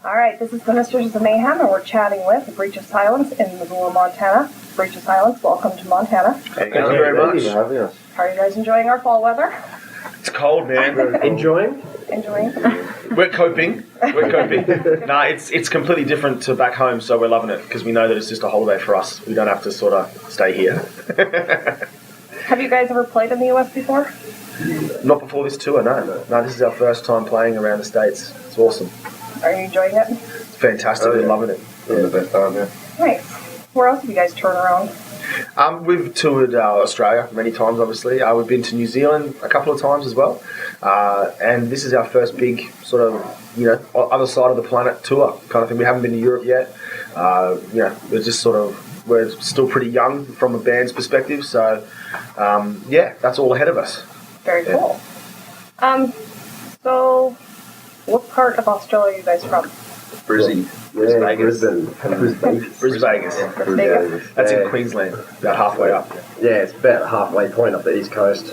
Alright, this is the Mistresses of Mayhem, and we're chatting with Breach of Silence in Missoula, Montana. Breach of Silence, welcome to Montana. Thank you very much. How are you guys enjoying our fall weather? It's cold, man. Enjoying? Enjoying? We're coping. Nah, it's completely different to back home, so we're loving it because we know that it's just a holiday for us. We don't have to sort of stay here. Have you guys ever played in the U.S. before? Not before this tour, no. No, this is our first time playing around the States. It's awesome. Are you enjoying it? It's fantastic. We're loving it. Yeah, the best time, yeah. Nice. Where else have you guys toured around? We've toured Australia many times, obviously. We've been to New Zealand a couple of times as well. And this is our first big sort of, other side of the planet tour kind of thing. We haven't been to Europe yet. We're just we're still pretty young from a band's perspective. So, that's all ahead of us. Very cool. So, what part of Australia are you guys from? Brisbane. Brisbane. Vegas. That's in Queensland, about halfway up. Yeah, it's about halfway point up the east coast.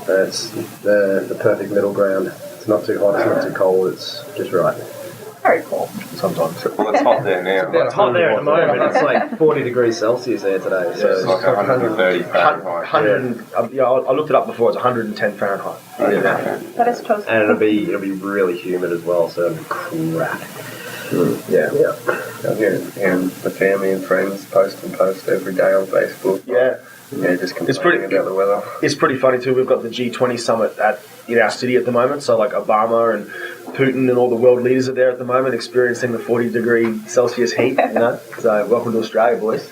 It's the perfect middle ground. It's not too hot, it's not too cold, it's just right. Very cool. Sometimes. Well, it's hot there now. It's hot there at the moment. It's like 40 degrees Celsius there today. So it's like 130 Fahrenheit. I looked it up before. It's 110 Fahrenheit. That is toasty. And it'll be really humid as well, so it'll be crap. Yeah. And the family and friends post every day on Facebook. Yeah, just complaining about the weather. It's pretty funny too. We've got the G20 summit in our city at the moment. So like Obama and Putin and all the world leaders are there at the moment, experiencing the 40-degree Celsius heat. So welcome to Australia, boys.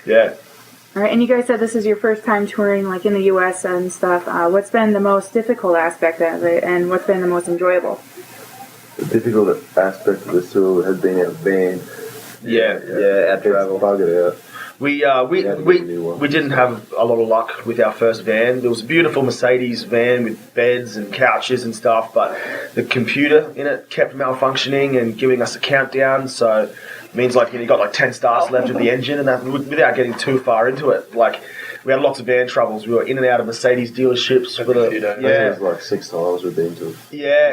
Yeah. All right, and you guys said this is your first time touring, like in the U.S. and stuff. What's been the most difficult aspect of it, and what's been the most enjoyable? The difficult aspect of the tour has been our van. Yeah, our travel. Buggered out. We didn't have a lot of luck with our first van. There was a beautiful Mercedes van with beds and couches and stuff, but the computer in it kept malfunctioning and giving us a countdown. So it means you got like 10 stars left of the engine, and that without getting too far into it. We had lots of van troubles. We were in and out of Mercedes dealerships. It was like 6 times we've been to.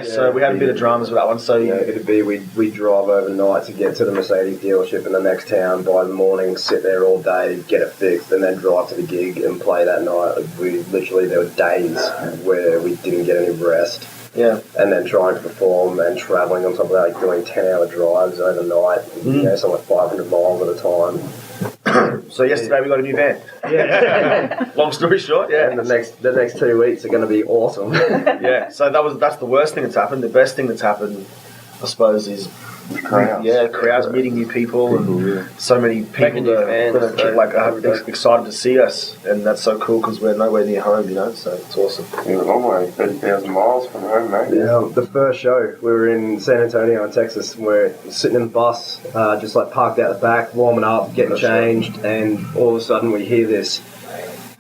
So we had a bit of dramas with that one. So it'd be we drive overnight to get to the Mercedes dealership in the next town. By the morning, sit there all day, get it fixed, and then drive to the gig and play that night. There were days where we didn't get any rest. Yeah. And then trying to perform and travelling on top of that, doing 10-hour drives overnight. So 500 miles at a time. So yesterday we got a new van. Yeah. Long story short, yeah. And the next 2 weeks are going to be awesome. Yeah. So that's the worst thing that's happened. The best thing that's happened, I suppose, is crowds. Yeah, crowds, meeting new people, and so many people that are excited to see us, and that's so cool because we're nowhere near home, so it's awesome. You're a long way, 30,000 miles from home, mate. Yeah, the first show, we were in San Antonio in Texas. We're sitting in the bus, just parked out the back, warming up, getting changed, and all of a sudden we hear this,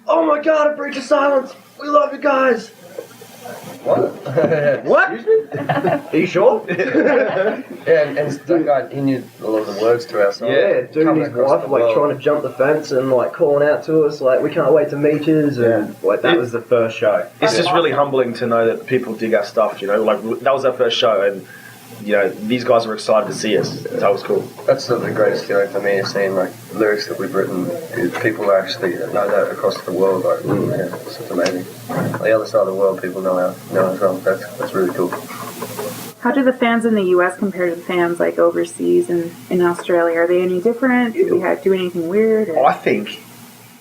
"Oh my God, a breach of silence! We love you guys!" What? What? Excuse me? Are you sure? And that guy, he knew a lot of the words to our song. Yeah, dude and his wife trying to jump the fence and calling out to us we can't wait to meet you, and that was the first show. It's just really humbling to know that people dig our stuff, that was our first show, and these guys were excited to see us. That was cool. That's the greatest feeling for me, is seeing lyrics that we've written. People actually know that across the world. It's just amazing. On the other side of the world, people know our song. That's really cool. How do the fans in the U.S. compare to the fans overseas and in Australia? Are they any different? Do we do anything weird? I think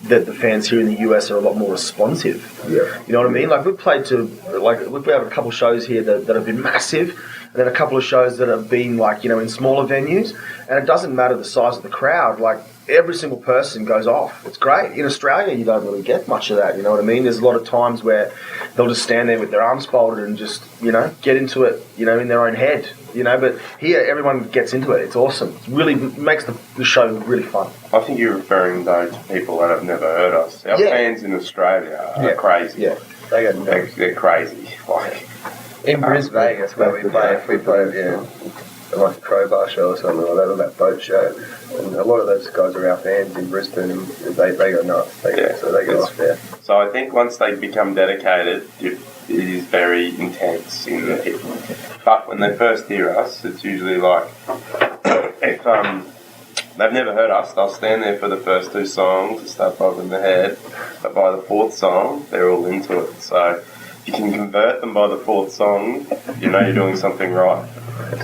that the fans here in the US are a lot more responsive. Yeah. You know what I mean? We've played to, we have a couple of shows here that have been massive, and then a couple of shows that have been in smaller venues, and it doesn't matter the size of the crowd. Every single person goes off. It's great. In Australia, you don't really get much of that. You know what I mean? There's a lot of times where they'll just stand there with their arms folded and just, get into it, in their own head. But here everyone gets into it. It's awesome. It really makes the show really fun. I think you're referring though to people that have never heard us. Our fans in Australia are crazy. Yeah, they're crazy. In Brisbane, where we play, if we play a crowbar show or something like that, or that boat show, and a lot of those guys are our fans in Brisbane, and they go nuts. So they go off there. So I think once they become dedicated, it is very intense in the hip. But when they first hear us, it's usually like if they've never heard us, they'll stand there for the first 2 songs and start bobbing their head. But by the 4th song, they're all into it. So if you can convert them by the 4th song, you know you're doing something right.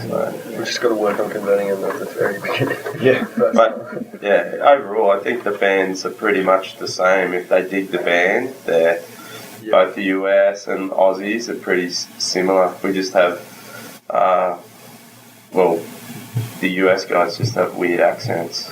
So, We just got to work on converting them at the very beginning. Yeah. but yeah, overall, I think the bands are pretty much the same. If they dig the band, they're both the US and Aussies are pretty similar. We just have, the US guys just have weird accents.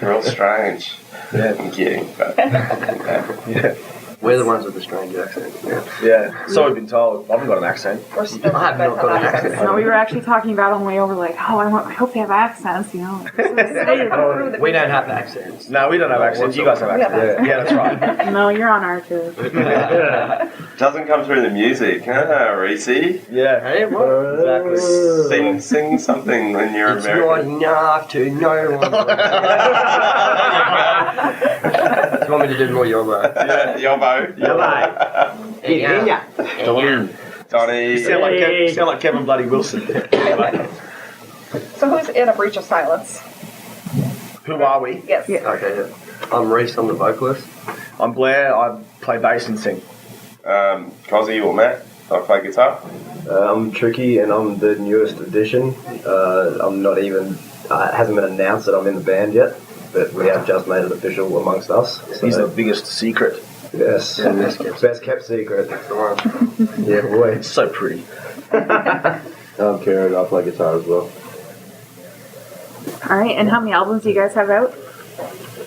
Real strange. Yeah. I'm kidding, but yeah. We're the ones with the strange accent. Yeah. So we've been told. I haven't got an accent. We're still I have not got an accent. No, we were actually talking about on the way over, like, I hope they have accents, you know. We don't have accents. No, we don't have accents. You guys have We have accents. Yeah, that's right. No, you're on our tour. Doesn't come through the music, huh, Reese? Yeah. Hey, what? Exactly. Sing something when you're It's American. not enough to know one. Do you want me to do more yoga? Yeah, Yobbo. Yeah. Donnie. You sound like Kevin Bloody Wilson. So who's in A Breach of Silence? Who are we? Yes. Yeah. Okay, yeah. I'm Reese, I'm the vocalist. I'm Blair. I play bass and sing. Cozzy or Matt, I play guitar. I'm Tricky, and I'm the newest addition. I'm not even. It hasn't been announced that I'm in the band yet, but we have just made it official amongst us. So, He's the biggest secret. yes, best kept secret. That's the one. Yeah, boy. It's so pretty. I'm Karen, I play guitar as well. All right, and how many albums do you guys have out?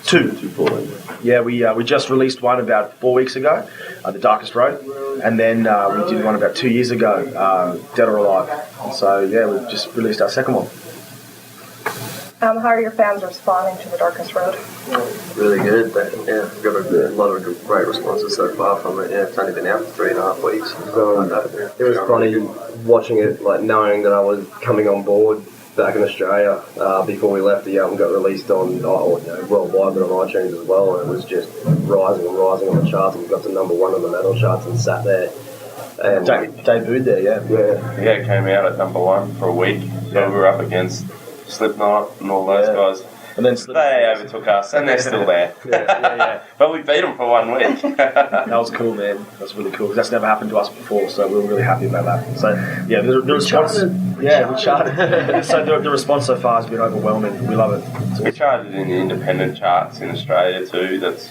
2. 2 full-length. Yeah, we just released one about 4 weeks ago, The Darkest Road, and then we did one about 2 years ago, Dead or Alive. And so yeah, we've just released our second one. How are your fans responding to The Darkest Road? Really good. We've got a lot of great responses so far from it. Yeah, it's only been out for 3.5 weeks. So it was funny watching it, like knowing that I was coming on board back in Australia before we left. The album got released on worldwide, but on iTunes as well, and it was just rising and rising on the charts. And we got to #1 on the metal charts and sat there. And Debuted there, yeah. yeah, It came out at #1 for a week. So we were up against Slipknot and all those guys. And then They overtook us, and they're still there. yeah. But we beat them for 1 week. That was cool, man. That's really cool. 'Cause that's never happened to us before, so we were really happy about that. So yeah, the response. Yeah, we charted. So the response so far has been overwhelming. We love it. We charted in the independent charts in Australia too. That's,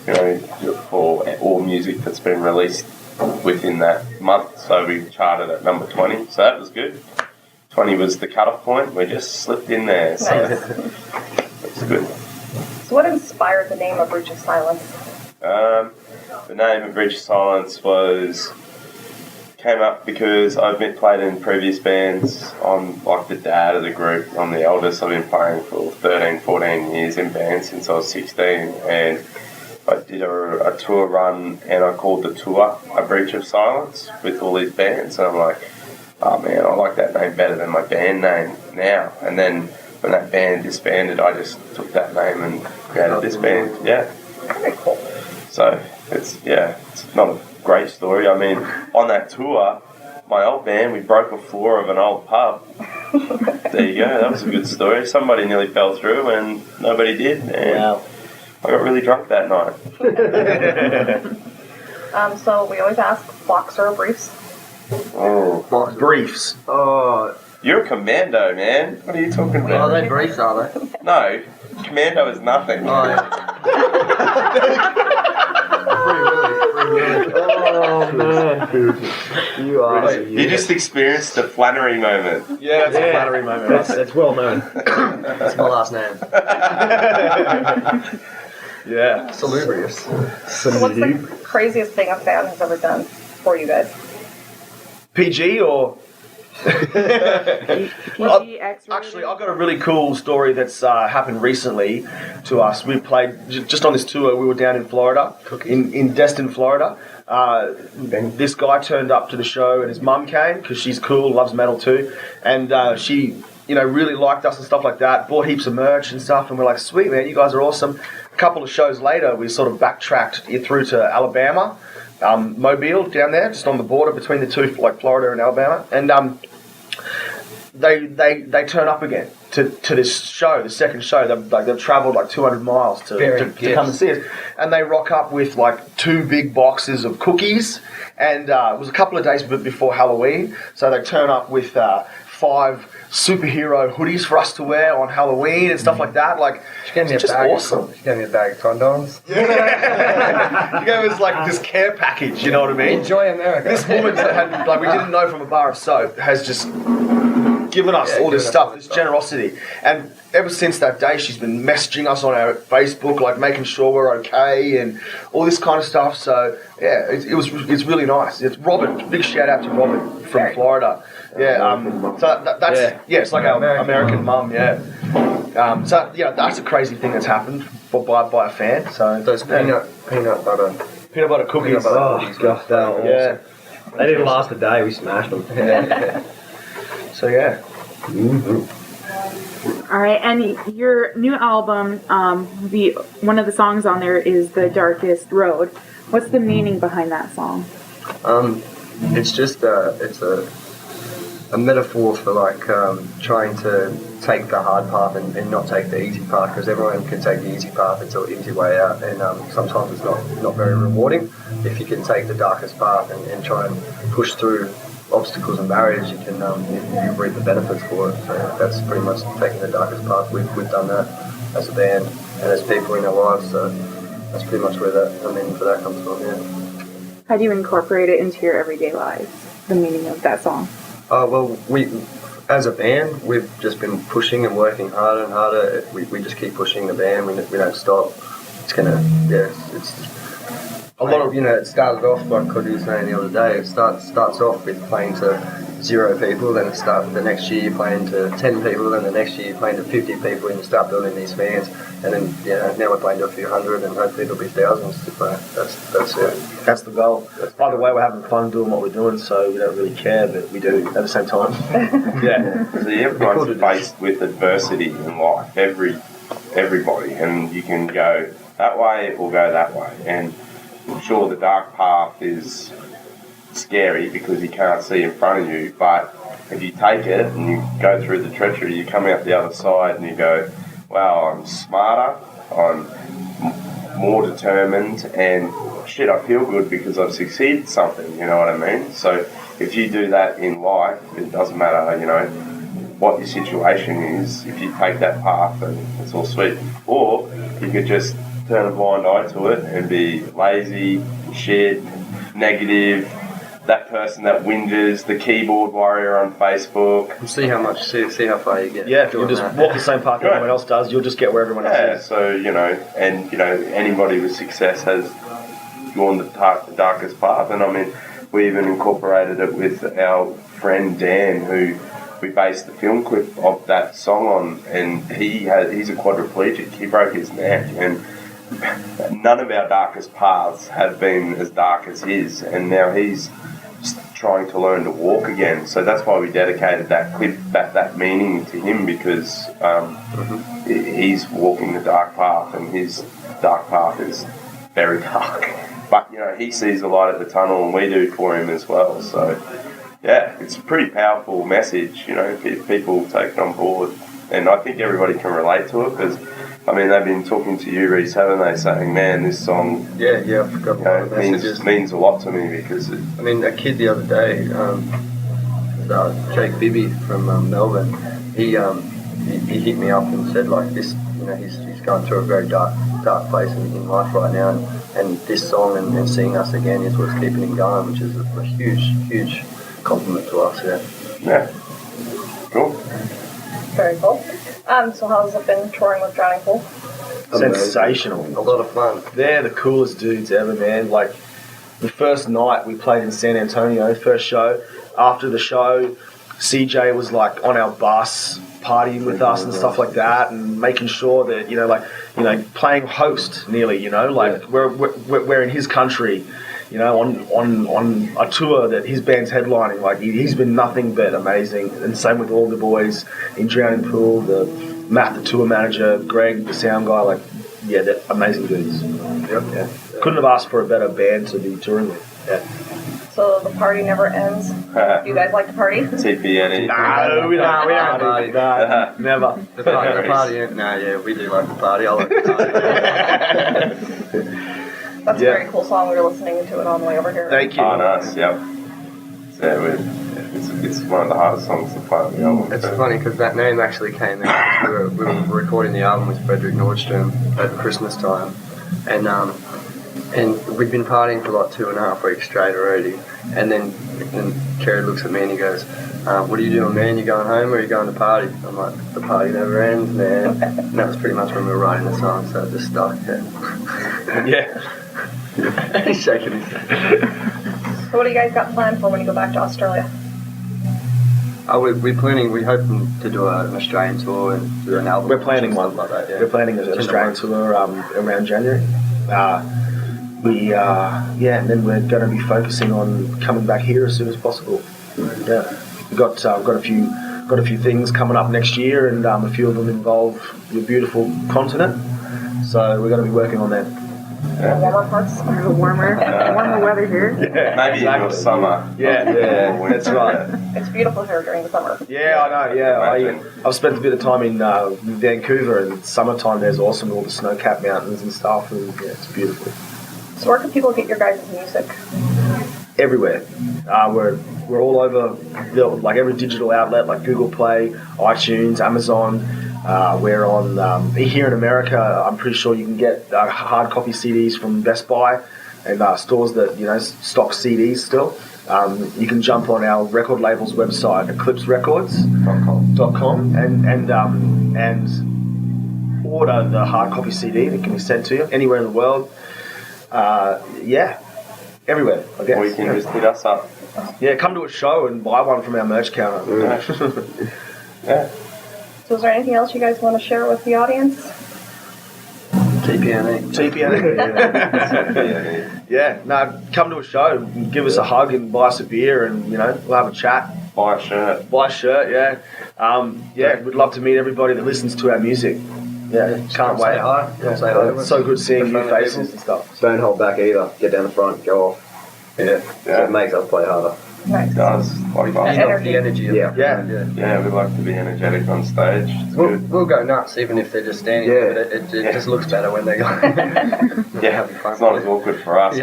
you know, for all music that's been released within that month. So we charted at #20. So that was good. 20 was the cut-off point. We just slipped in there. So Nice. it's good. So what inspired the name A Breach of Silence? The name of Bridge of Silence came up because I've been played in previous bands. I'm like the dad of the group. I'm the eldest. I've been playing for 13, 14 years in bands since I was 16, and I did a tour run, and I called the tour A Breach of Silence with all these bands, and I'm like, oh man, I like that name better than my band name now. And then when that band disbanded, I just took that name and created this band. Yeah. Very cool. So it's not a great story. I mean, on that tour, my old band, we broke a floor of an old pub. There you go. That was a good story. Somebody nearly fell through and nobody did. And I got really drunk that night. So we always ask boxer or briefs. Oh, Briefs. Oh, you're a commando, man. What are you talking are about? they briefs, are they? No, commando is nothing. Oh, oh man, you are. You just experienced a flannery moment. Yeah, it's a flattery moment. It's well known. that's my last name. Yeah. Salubrious. So what's the craziest thing a fan has ever done for you guys? PG or? PG, X-rated? Actually, I've got a really cool story that's happened recently to us. We played just on this tour. We were down in Florida, in Destin, Florida. This guy turned up to the show, and his mum came because she's cool, loves metal too, and she, really liked us and stuff like that. Bought heaps of merch and stuff, and we're like, "Sweet man, you guys are awesome." A couple of shows later, we sort of backtracked through to Alabama. Mobile down there, just on the border between the two, like Florida and Alabama, and they turn up again to this show, the second show. They've travelled like 200 miles to come and see us, and they rock up with like 2 big boxes of cookies, and it was a couple of days before Halloween, so they turn up with 5 superhero hoodies for us to wear on Halloween and stuff like that. Like, it's just awesome. She gave me a bag of condoms. She gave us like this care package, you know what I mean? Enjoy America. This woman that had, like, we didn't know from a bar of soap, has just given us all this stuff, this generosity. And ever since that day, she's been messaging us on our Facebook, like making sure we're okay and all this kind of stuff. So yeah, it's really nice. It's Robin. Big shout out to Robin from Florida. Yeah, so that's it's like our American mum. Yeah. So yeah, that's a crazy thing that's happened by a fan. So those peanut butter cookies. Oh gosh, they were awesome. They didn't last a day. We smashed them. So yeah. All right, and your new album, one of the songs on there is "The Darkest Road." What's the meaning behind that song? It's just it's a metaphor for like trying to take the hard path and not take the easy path, because everyone can take the easy path. It's an easy way out, and sometimes it's not very rewarding. If you can take the darkest path and try and push through obstacles and barriers, you can you reap the benefits for it. So that's pretty much taking the darkest path. We've done that as a band and as people in our lives. So that's pretty much where the meaning for that comes from. Yeah. How do you incorporate it into your everyday lives? The meaning of that song. Well, we as a band, we've just been pushing and working harder and harder. We just keep pushing the band. We don't stop. It's gonna it's a lot of, it started off like Cody was saying the other day. It starts off with playing to 0 people, then the next year you're playing to 10 people, then the next year you're playing to 50 people, and you start building these fans, and then now we're playing to a few hundred, and hopefully there'll be thousands to play. That's it. That's the goal. By the way, we're having fun doing what we're doing, so we don't really care, but we do at the same time. Yeah. So everyone's faced with adversity in life, everybody, and you can go that way or go that way, and sure, the dark path is scary because you can't see in front of you, but if you take it and you go through the treachery, you come out the other side and you go, wow, I'm smarter, I'm more determined, and shit, I feel good because I've succeeded something, you know what I mean? So if you do that in life, it doesn't matter, what your situation is. If you take that path, then it's all sweet. Or you could just turn a blind eye to it and be lazy, shit, negative, that person that whinges, the keyboard warrior on Facebook. See how far you get. Yeah, if you just walk the same path that everyone else does, you'll just get where everyone else is. So, anybody with success has gone the darkest path. And I mean, we even incorporated it with our friend Dan, who we based the film clip of that song on, and he's a quadriplegic. He broke his neck, and none of our darkest paths have been as dark as his, and now he's trying to learn to walk again. So that's why we dedicated that clip, that meaning to him, because he's walking the dark path, and his dark path is very dark. But, he sees the light at the tunnel, and we do for him as well. So, yeah, it's a pretty powerful message, if people take it on board. And I think everybody can relate to it, because they've been talking to you, Reese, haven't they? Saying, "Man, this song, I forgot about the messages. Means a lot to me because a kid the other day, Jake Bibby from Melbourne, he hit me up and said like this, he's going through a very dark place in life right now, and this song and seeing us again is what's keeping him going, which is a huge compliment to us. Yeah. Cool. Very cool. So how's it been touring with Drowning Pool? Sensational. A lot of fun. They're the coolest dudes ever, man. Like, the first night we played in San Antonio, first show, after the show, CJ was like on our bus, partying with us and stuff like that, and making sure that, playing host nearly, we're in his country, on a tour that his band's headlining. Like, he's been nothing but amazing. And same with all the boys in Drowning Pool, Matt, the tour manager, Greg, the sound guy. They're amazing dudes. Couldn't have asked for a better band to be touring with. So the party never ends. Do you guys like to party? TPN. No, we don't. We don't party. No, never. The party. No, yeah, we do like the party. I like the party. That's a very cool song. We were listening to it on the way over here. Thank you. Oh, nice. Yep. So it's one of the hardest songs to play on the album. It's funny because that name actually came out. We were recording the album with Frederick Nordstrom at Christmas time, and we'd been partying for like 2.5 weeks straight already. And then Kerry looks at me and he goes, "What are you doing, man? You going home or are you going to party?" I'm like, "The party never ends, man." And that was pretty much when we were writing the song, so it just stuck. Yeah. He's shaking his head. So what do you guys got planned for when you go back to Australia? We're hoping to do an Australian tour and do an album. We're planning and one. stuff like that. Yeah. We're planning an Australian tour around January. And then we're going to be focusing on coming back here as soon as possible. Yeah, we've got a few things coming up next year, and a few of them involve your beautiful continent. So we're going to be working on that. The warmer parts? warmer weather here. Yeah, Maybe in the summer. Yeah, that's right. It's beautiful here during the summer. Yeah, I know. Yeah, I've spent a bit of time in Vancouver, and summertime there's awesome, all the snow-capped mountains and stuff, and yeah, it's beautiful. So where can people get your guys' music? Everywhere. We're all over, like every digital outlet, like Google Play, iTunes, Amazon. We're on here in America. I'm pretty sure you can get hard copy CDs from Best Buy and stores that stock CDs still. You can jump on our record label's website, eclipserecords.com, and order the hard copy CD that can be sent to you anywhere in the world. Everywhere, I guess. Or you can just hit us up. Yeah, come to a show and buy one from our merch counter. Yeah. So is there anything else you guys want to share with the audience? TPNE. Yeah, no, come to a show, give us a hug and buy us a beer, and we'll have a chat. Buy a shirt. Yeah. We'd love to meet everybody that listens to our music. Yeah, can't wait. Say hi. Say hi. It's so good seeing new faces and stuff. Don't hold back either. Get down the front, go off. Yeah. So it makes us play harder. Nice. It does. Like that. The energy of Yeah. Yeah, we like to be energetic on stage. It's good. We'll go nuts even if they're just standing there, but it just looks better when they go. Yeah, it's not as awkward for us,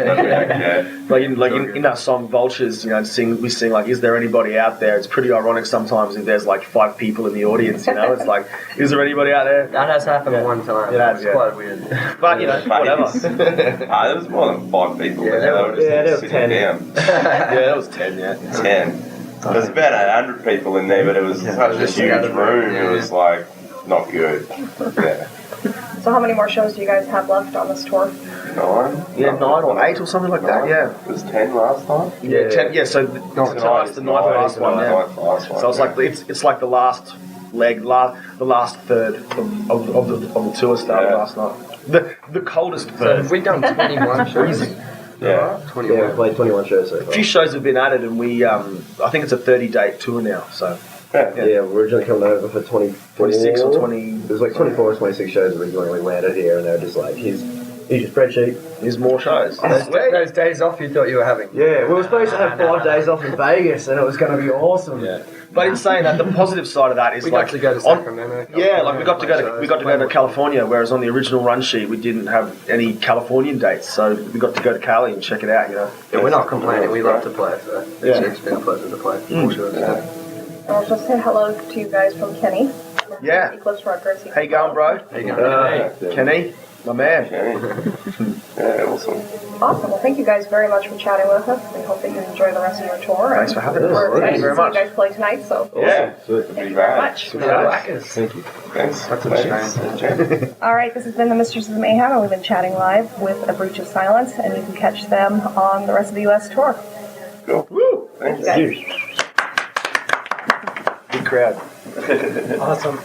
but in that song Vultures, we sing like, "Is there anybody out there?" It's pretty ironic sometimes if there's like 5 people in the audience. It's like, "Is there anybody out there?" That has happened one time. It's quite weird. But whatever. There was more than 5 people. Yeah, there were just there was sitting 10. down. That was 10. Yeah. 10. There's about 100 people in there, but it was such a huge room. It was like not good. Yeah. So how many more shows do you guys have left on this tour? 9? Yeah, 9 or 8 or something like that. Yeah. It was 10 last time. Yeah, 10. Yeah. So tonight's the 9th last one. Yeah. So it's like it's like the last leg, the last third of the tour started last night. The coldest So third. have we done 21 shows? Yeah. 21. Yeah, we played 21 shows so A far. few shows have been added, and we I think it's a 30-date tour now. So Yeah. Yeah, we're originally coming over for 26 or 20. There's like 24 or 26 shows originally when we landed here, and they were just like, here's your spreadsheet. There's more shows. Those days off you thought you were having. Yeah, we were supposed to have 5 days off in Vegas, and it was going to be awesome. Yeah. But in saying that, the positive side of that is We like got to go to Sacramento. we got to go to California, whereas on the original run sheet we didn't have any Californian dates, so we got to go to Cali and check it out. Yeah, we're not complaining. We love to play, so it's been a pleasure to play. For sure. And I'll just say hello to you guys from Kenny. Yeah. Eclipse Records. How you going, bro? How you going? Kenny, my man. Yeah, awesome. Awesome. Well, thank you guys very much for chatting with us. We hope that you enjoy the rest of your tour. Thanks for having us. We're Thank you excited very to see much. you guys play tonight, so Yeah. It'd be thank you very great. much. Thank you. Thanks. That's a shame. All right, this has been the Mistresses of Mayhem, and we've been chatting live with A Breach of Silence, and you can catch them on the rest of the U.S. tour. Cool. Woo! Thank you guys. Big crowd. Awesome.